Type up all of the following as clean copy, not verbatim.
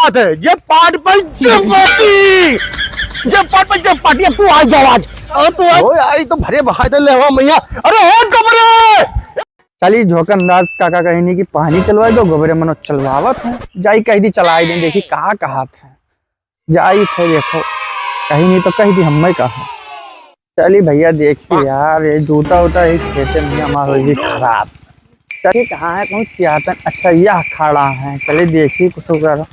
बात है। जे पाट पर चपाटी, जे पाट पर चपाटी। अब तू आज जाओ आज। तू ओ यार तो भरे बहा दे लेवा मैया। अरे हो गोबरे। चली झोकनदास काका कहनी कि पानी चलवा दो, गोबरे मनो चलवावत है। जाई कह दी चलाई दे, देखी कहाँ कहा थे जाई थे, देखो कहीं नहीं तो कही थी हमें कहा। चली भैया देखिए यार ये जूता उता ही खेते में हमारा खराब। चलिए कहाँ है, कौन चियातन। अच्छा यह खड़ा है, चलिए देखिए कुछ करो।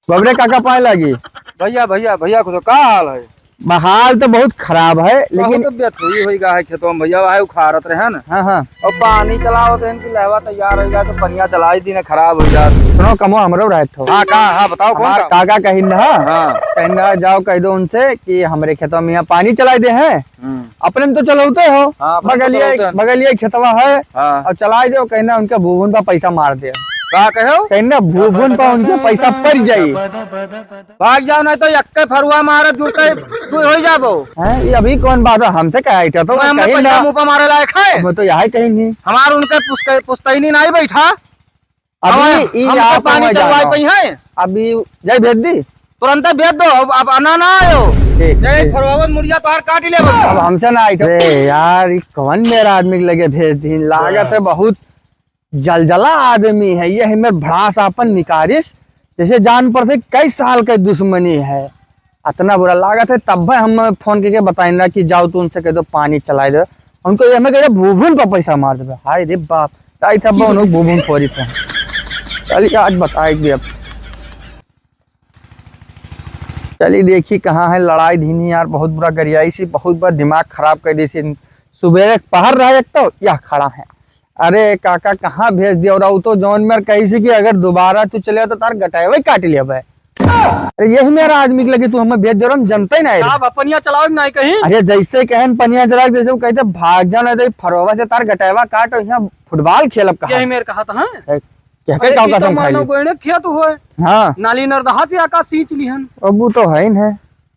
गोबरे काका पाए लगी। भैया भैया भैया को तो का हाल है? हाल तो बहुत खराब है, लेकिन तबियत हुई होगा है खेतों में भैया, वाहे उखाड़त रहे ना। हाँ हाँ और पानी चलाओ तो इनकी लहवा तैयार हो जाए तो पनिया चलाई दी ना खराब हो जाए। सुनो कमो हमरो रहत हो। हाँ कहाँ? हाँ बताओ कौन हमार सा? काका कही ना। हाँ कहना जाओ कह दो उनसे कि हमारे खेतों में यहाँ पानी चलाई दे हैं। अपने में तो चलाते हो, हाँ, अपने तो चलाते हैं। बगलिए खेतवा है हाँ। और चलाई दो। कहना उनका भूभुन पर पैसा मार दे। कहा कहो? कहना भूभुन पर उनके पैसा पड़ जाये। भाग जाओ नहीं तो यक्के फरुआ मारे जूते तू हो जाबो। ये अभी कौन बात है, हमसे क्या है? तो हमें कहीं पैसा ना मुंह पर मारे लायक है? वो तो यहाँ कहीं नहीं। हमार उनके पुस्तैनी नहीं बैठा। अभी हम यहाँ पानी चलवाए पई है। अभी जाए भेज दी तुरंत भेज दो। अब आना ना आयो। ठीक, नहीं ठीक। फरवावन मुड़िया तो हर काट ले। अब हमसे ना आई। अरे यार ये कौन मेरा आदमी के लगे भेज दी। लागत है बहुत जलजला आदमी है ये, हमें भड़ास अपन निकारिश जैसे जान पर थे कई साल के दुश्मनी है। इतना बुरा लागत है। तब हम फोन करके बताएंगे कि जाओ तू उनसे कह दो पानी चला दो। उनको ये हमें कह भूभुन पर पैसा मार दे। हाय रे बाप, आई था भूभुन फोरी थे। चलिए आज बताएगी। अब चलिए देखिए कहाँ है लड़ाई धीनी यार, बहुत बुरा गरियाई सी, बहुत बुरा दिमाग खराब कर दी सी। सुबह पहर रहा है तो यह खड़ा है। अरे काका कहाँ भेज दिया। और तो जौन में कही सी कि अगर दोबारा तू चले तो तार गटाए काट लिया भाई। अरे यही मेरा आदमी के लगे तू हमें भेज दे रहा, हम जनता ही नहीं। आप पनिया चलाओ नहीं कहीं? अरे जैसे कहन पनिया चला, जैसे वो कहते भाग जाओ नहीं फरवा से तार गटावा काट यहाँ फुटबॉल खेलब कहा। यही मेरे कहा था। क्या कसम खाई खेत हुए हाँ नाली नरदहा से आका सींच लिहन। अब तो है ही है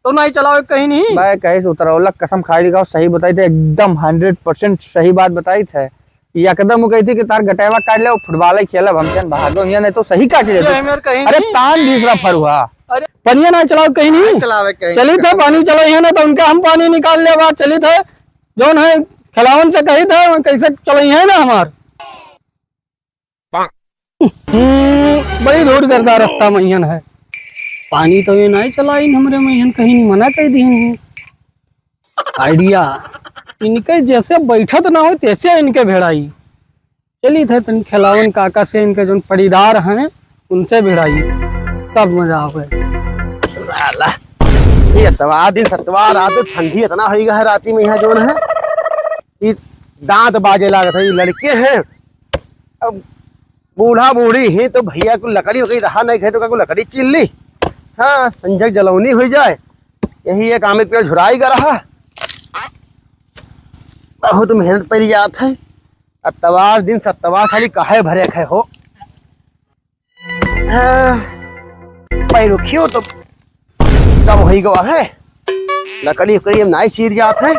तो नहीं चलाओ कहीं नहीं। मैं कहे से उतरौलक कसम खाई लिखा सही बताई थे, एकदम 100% सही बात बताई थे। एकदम वो कही थी कि तार गटावा काट ले फुटबॉल ही खेलब हम भागो यहाँ नहीं तो सही काट ले। अरे तान दूसरा फर हुआ। अरे पनिया ना चलाओ कहीं नहीं चलावे कहीं। चली थे पानी चला है ना तो उनका हम पानी निकाल ले बात चली थे जौन है खिलावन से कही थे कैसे चल है ना हमार। बड़ी दूर करता रास्ता महियन है। पानी तो ये नहीं चलाई हमरे महियन कहीं नहीं मना कर दी। आइडिया इनके जैसे बैठत ना हो तैसे इनके भेड़ाई चली थे। तन खिलावन काका से इनके जो पड़ीदार हैं उनसे भिड़ाई तब मजा आ गए। ये इतवार दिन सतवार रात ठंडी इतना होगा है राती में यहाँ जो है ये दांत बाजे लागत है। ये लड़के हैं अब बूढ़ा बूढ़ी ही तो भैया को लकड़ी हो गई रहा नहीं खे तो को लकड़ी चिल ली। हाँ संजय जलौनी हो जाए यही एक आमिर पेड़ झुराई का रहा। बहुत मेहनत पड़ जात है। अतवार दिन सतवार खाली काहे भरे खे हो। रुखियो तो कब हो गवा है लकड़ी उकड़ी नहीं चीर जात है।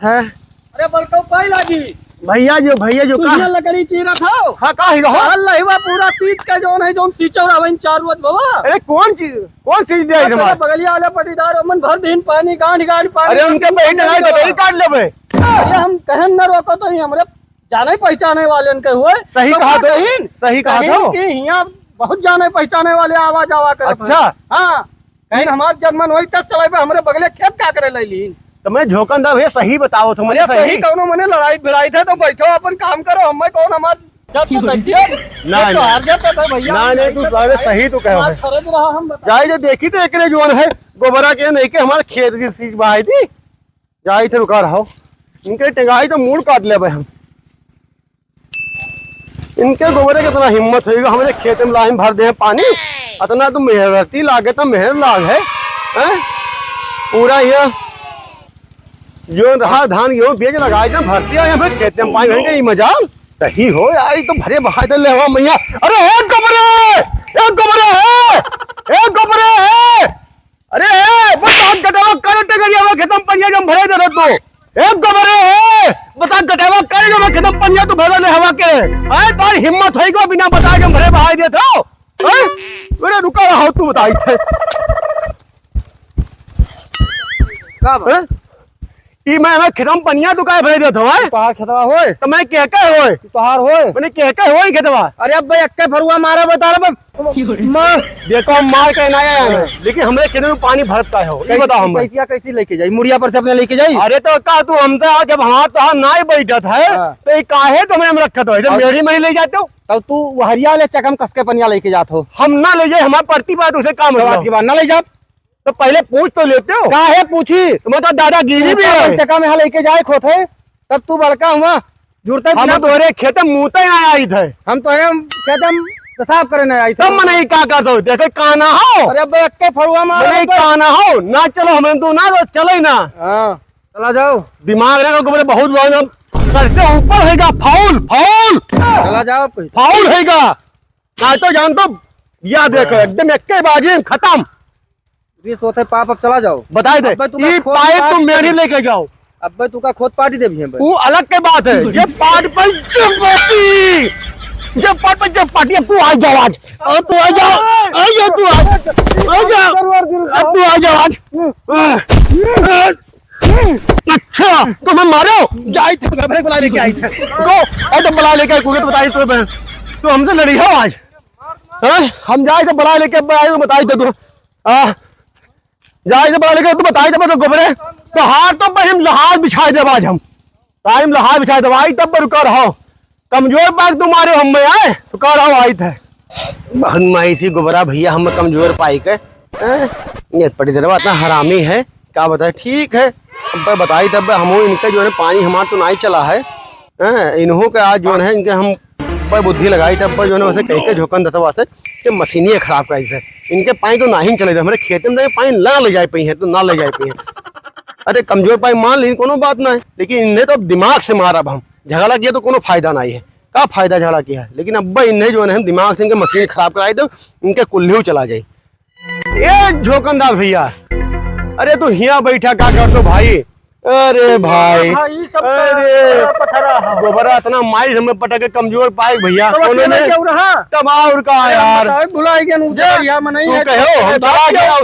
अरे बलको पाई लागी भैया जो का लकड़ी चीरा था। हाँ का ही रहो अल्लाह हुआ पूरा सीट का जोन है जोन सीचौर हवन चार रोज बाबा। अरे कौन चीज दे हमारे बगलिया वाले पटीदार अमन भर दिन पानी गांठ गांठ पानी। अरे उनके बहन लगाए गटरी काट लेबे। अरे हम कहन न रोको तो हमरे जाने पहचाने वाले के हुए। सही तो कहा तो कहीं सही कहा तो कि यहाँ बहुत जाने पहचाने वाले आवाज आवा कर। अच्छा हाँ कहीं हमार जन्मन वही तक चले पे हमरे बगले खेत का करे ली। तो मैं झोकंदा भैया सही बताओ तुम मुझे सही कौनो मने लड़ाई भिड़ाई थे तो बैठो अपन काम करो। हमें कौन हमार जब तो देखिए ना तो हार जाता था भैया। ना नहीं तू सारे सही तो कहो है। फर्ज रहा हम बता। जाई जो देखी तो एकरे जोन है गोबरा के नहीं के हमारे खेत की चीज बहाई थी। जाई थे रुका रहो इनके टेंगाई तो मूड काट ले हम। इनके गोबरे की इतना हिम्मत होगा हमारे खेत में लाइन भर दे पानी। इतना तो मेहनती लागे तो मेहनत लाग है। पूरा ये जो रहा धान गेहूं बेच लगाए थे भरती है फिर खेत में पानी भरेंगे। मजाल सही हो यार तो भरे बहा दे ले मैया। अरे एक गोबरे है। अरे बता गटावा करटे करिया खेतम पनिया जम भरे दे तो एक गोबरे है। बता गटावा करे जो खेतम पनिया तो भरे ले हवा के। आए तार हिम्मत होई गो बिना बताए जम भरे बहा दे तो। मेरे रुका रहा तू बताई थे हैं? ई मैं हमें खेतम पनिया तू काहे भेज देत हवे तोहार खेतवा होए तो मैं कह के होए तोहार होए मैंने कह के होए खेतवा अरे अब भाई अक्के फरुआ मारा बता रहा मार देखो हम मार के ना आया है लेकिन हमरे खेत में पानी भरत का हो ये बताओ हम पैसिया कैसी लेके जाई मुड़िया पर से अपने लेके जाई अरे तो का तू हमसे जब हमार तो ना ही बैठत है हाँ। तो ये काहे तुमने हम रखत हो इधर मेरी में ही ले जाते हो तब तू हरिया ले चकम कसके पनिया लेके जात हो हम ना ले जाए हमारे प्रति बात उसे काम तो आज के बाद ना ले जा तो पहले पूछ तो लेते हो काहे पूछी तुम्हें तो दादागिरी भी है चका में लेके जाए खोत है तब तू बड़का हुआ जुड़ते हम तोरे खेत मुँह तक ना आई थे हम तो खेतम पेशाब करे नहीं आई तब थे मैंने क्या करता हूँ देखे काना हो अरे भाई अक्के फरुआ मार मैंने काना हो ना चलो हमें तो ना चले ना हाँ चला जाओ दिमाग ना को बहुत लोग कैसे ऊपर हैगा फाउल फाउल चला जाओ कोई फाउल हैगा ना तो जान तो या देखो एकदम एक्के बाजी में खत्म ये सोते पाप अब चला जाओ बताए दे अब्बे तुम्हें ये खोद पाइप पाट तुम मेरी करी। लेके जाओ अब भाई तू का खोद पार्टी दे भी है वो अलग के बात है जब पाट पर चपाती जब पाट पर चपाती अब तू आ जा आज और तू आ जा तू आ जा अब तू आ जा आज अच्छा तो मैं मारो जाई थे घबरे बुला लेके आई थे तो और तो बुला लेके कोई तो बताई तो हमसे लड़ी हो आज हैं हम जाए थे बुला लेके आए तो बताई थे तू जाए थे बुला लेके तू बताई थे तो घबरे तो हाथ तो पर हम लहाज बिछाए दे आज हम टाइम लहाज बिछाए दे आई तब रुका रहो कमजोर पाक तुम्हारे हम में आए तो कह रहा आई थे माई सी गोबरा भैया हम कमजोर पाई के ये पड़ी देर इतना हरामी है क्या बताए ठीक है अब बताई तब हम इनके जो है पानी हमारा तो नहीं चला है इन्हों के आज जो है इनके हम पर बुद्धि लगाई तब जो है वैसे कह के झोंकन दस वास्ते कि मशीनियाँ खराब कराई है इनके पानी तो ना ही चले हमारे खेत में पानी ना ले जाए पाई है तो ना ले जाए पाई है अरे कमजोर पाई मान ली कोनो बात ना है लेकिन इन्हें तो दिमाग से मारा अब हम झगड़ा किया तो कोनो फायदा नहीं है का फायदा झगड़ा किया है लेकिन अब इन्हें जो है दिमाग से इनके मशीन खराब कराई दो इनके कुल्लू चला जाए ये झोंकनदार भैया अरे तू हिया बैठा क्या कर दो भाई अरे भाई अरे गोबरा इतना माइल हमें पटक कमजोर पाए भैया तब और का यार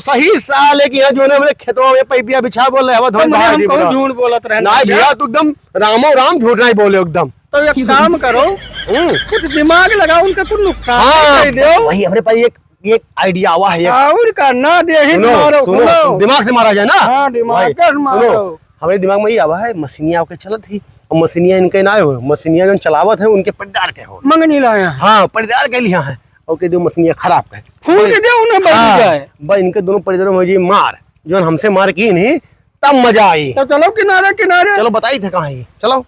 सही साल है कि यहाँ जो है हमने खेतों में पैपिया बिछा बोल रहे झूठ बोलत रहे ना भैया तू एकदम रामो राम झूठ नहीं बोले एकदम तो एक काम करो कुछ दिमाग लगाओ उनका कुछ नुकसान हाँ दो वही हमारे पास एक आइडिया हुआ है और करना दे ही सुनो मारो सुनो दिमाग से मारा जाए ना हाँ दिमाग भाई, से मारो सुनो, हमारे दिमाग में ये आवा है मशीनिया के चलत थी और मशीनिया इनके ना हो मशीनिया जो चलावत है उनके परिदार के हो मंगनी लाया हाँ परिदार के लिया है और के दो मशीनिया खराब के फूल के दे उन्हें बच जाए भाई इनके दोनों परिदारों में जी मार जो हमसे मार की नहीं तब मजा आई तो चलो किनारे किनारे चलो बताई थे कहाँ ही चलो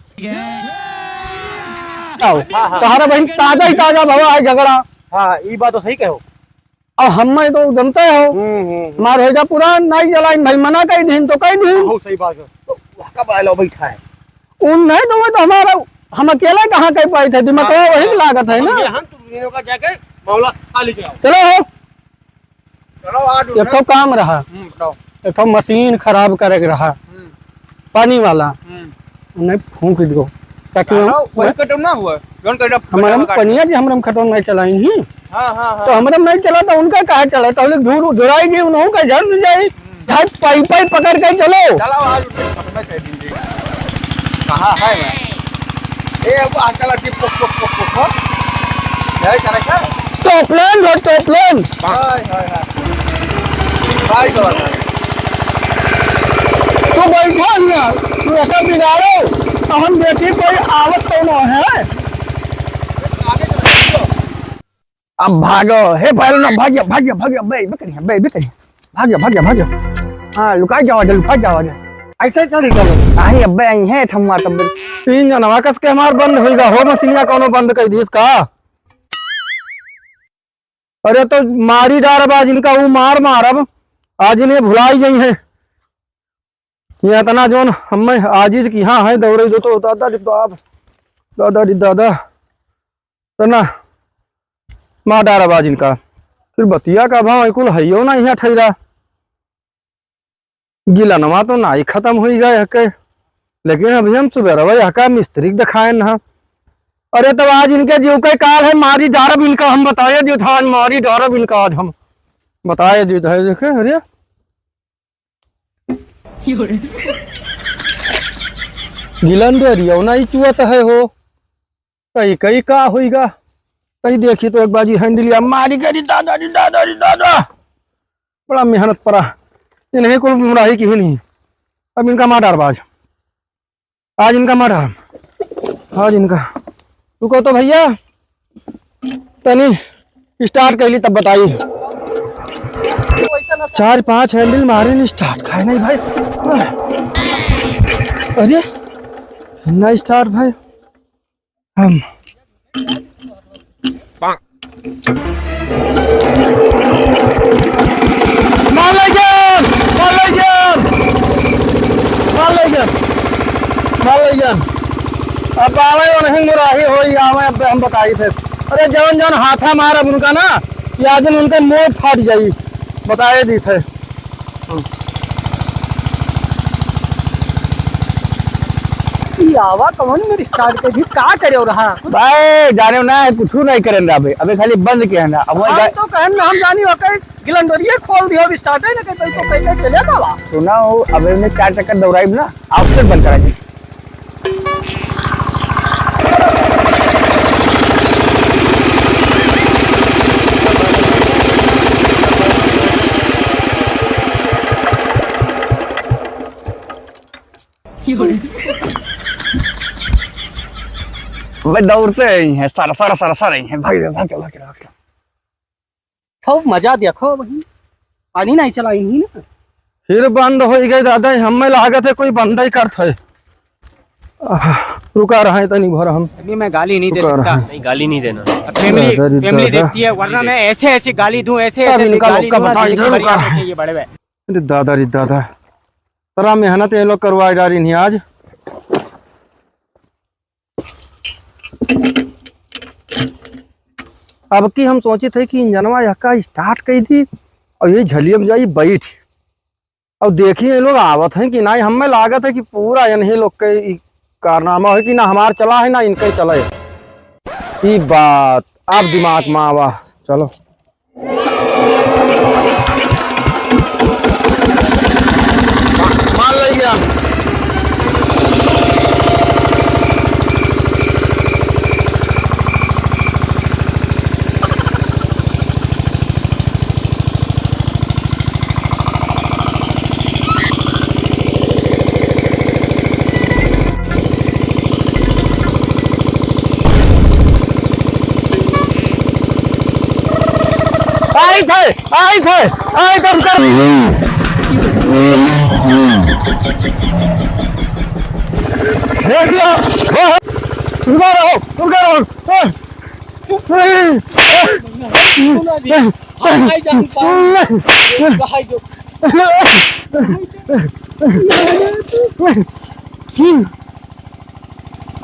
तुम्हारा बहन ताजा ही ताजा भवा है झगड़ा हाँ ये बात तो सही कहो और हम तो जमते हो मार हो जा पूरा नहीं चलाई भाई मना कई दिन तो कई दिन बहुत सही बात है तो कब आए बैठा है उन नहीं तो तो हमारा हम अकेले कहाँ कह पाए थे दिमाग वही की लागत है ना हम तो का जाके मामला खाली कराओ चलो चलो आज एक तो काम रहा बताओ एक तो मशीन खराब करे के रहा पानी वाला उन्हें फूंक दो ताकि वही कटम ना हुआ जोन कटम हमारे पनिया जी हमारे खतम नहीं चलाई ही हाँ तो हमारे नहीं चला तो उनका कहा चला तो झूठ जुड़ाएगी उन्होंने का जल जाए पाई पाई पकड़ के चलो चलो आज मैं कह दूंगी कहाँ है मैं ए अब आजकल की पोक पोक पोक पोक है क्या रखा टोपलेन लो टोपलेन हाय हाय हाय भाई गवाना तो बैठो ना तू ऐसा बिगाड़ो तो हम देखिए कोई आवत तो ना है अब भागो हे भागो ना भाग्य भाग्य भाग्य बे बिकरी भाग्य हाँ लुका जाओ ऐसे चल चलो आई अब्बे आई है ठम्मा तब तीन जनवा कस के हमार बंद होइगा हो मशीनिया कोनो बंद कर दी इसका अरे तो मारी डार बाज इनका वो मार अब आज इन्हें भुलाई गई है यहाँ तना जोन हमें आजीज की हाँ है दौड़े जो तो दादा तना माँ डारा बाज इनका फिर बतिया का भाव कुल है ना यहाँ ठहरा गिला नमा तो ना ही खत्म हो गए हके लेकिन अभी हम सुबह रहा हका मिस्त्री दिखाए ना अरे तब आज इनके जीव के काल है मारी डारब इनका हम बताए जो था मारी डारब इनका आज हम बताए जी है देखे अरे गिलन दे रियो ना ही चुअत है हो कहीं कहीं का होगा कहीं देखी तो एक बाजी हैंडलिया मारी करी दादा री दादा री दादा बड़ा मेहनत पड़ा इन्हें कोई मुराही की ही नहीं। अब इनका मार डार बाज आज इनका मार डार आज इनका रुको तो भैया तनी स्टार्ट कर ली तब बताइए 4-5 हैंडल मारे नहीं स्टार्ट खाए नहीं भाई। अरे ना स्टार्ट भाई हम अब आवे नहीं मुराही हो आवे अब हम बताई थे। अरे जवन जवन हाथा मार अब उनका ना या दिन उनके मुंह फट जाई बताए दी थे। आवा कौन मेरी स्टार्ट के भी का करे हो रहा भाई जाने ना कुछ नहीं करेंगे अबे अबे खाली बंद किया ना अब हम तो कहन हम जानी हो के गिलंदरिए खोल दियो भी स्टार्ट है ना के तो पहले चले जावा सुना हो अबे में 4 चक्कर दौड़ाई ना आपसे बंद करा दी। भाई दौड़ते ही हैं सारा ही हैं भाई भाग चला खूब मजा देखो वही पानी नहीं चलाई नहीं ना फिर बंद हो गई दादा हमें लागत है कोई बंद ही करता है। रुका रहा है तनी भर हम अभी मैं गाली नहीं दे सकता। नहीं गाली नहीं देना फैमिली देखती है वरना मैं ऐसे ऐसे गाली दूं ऐसे ऐसे गाली दूं ये बड़े भाई। अरे दादा रे दादा तरा मेहनत ये लोग करवाई डारी नहीं आज। अब की हम सोचे थे कि इंजनवा यक्का स्टार्ट की थी और ये झलिया में जाई बैठ और देखिए ये लोग आवत हैं कि ना हमें लागत है कि पूरा इन्हीं लोग के कारनामा है कि ना हमार चला है ना इनका ही चला है। ये बात अब दिमाग में आवा चलो मान लिया आई थे तुम कर देख लिया तुम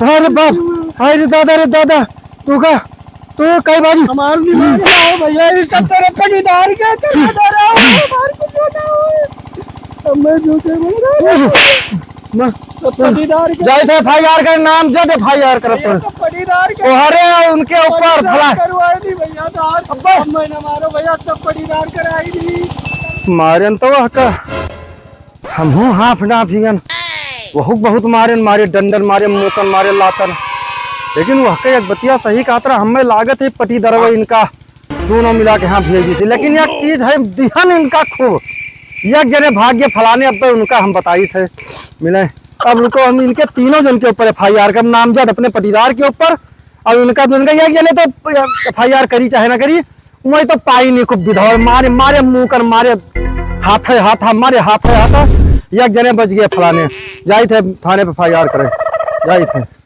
अरे बाप अरे दादा रे दादा तू कई बाजी हमार दिमाग लाओ भैया ये सब तेरे पटीदार क्या कर रहा है मार के जोता हो मैं झूठे बोल रहा हूं पटीदार के जाए थे एफआईआर का नाम जद एफआईआर करत तो पटीदार के अरे उनके ऊपर फला करवाई थी भैया तो आज मैं ना मारो भैया सब पटीदार कराई थी मारन तो हका हम हूं हाफ ना फिगन बहुत मारे डंडन मारे मुकन मारे लातन लेकिन वह एक बतिया सही कहा हमें लागत है पटी दरवा इनका दोनों मिला के यहाँ भेजी से। लेकिन एक चीज है ध्यान इनका खूब एक जने भाग्य फलाने अब उनका हम बताई थे मिले। अब रुको हम इनके तीनों जन के ऊपर एफआईआर का नामजद अपने पटीदार के ऊपर और उनका एक जने तो एफआईआर करी चाहे ना करी वही तो पाई नहीं खूब विधवा मारे मुंह कर मारे हाथ मारे हाथ एक जने बच गए फलाने जाए थे थाने पे एफआईआर करे जाए थे।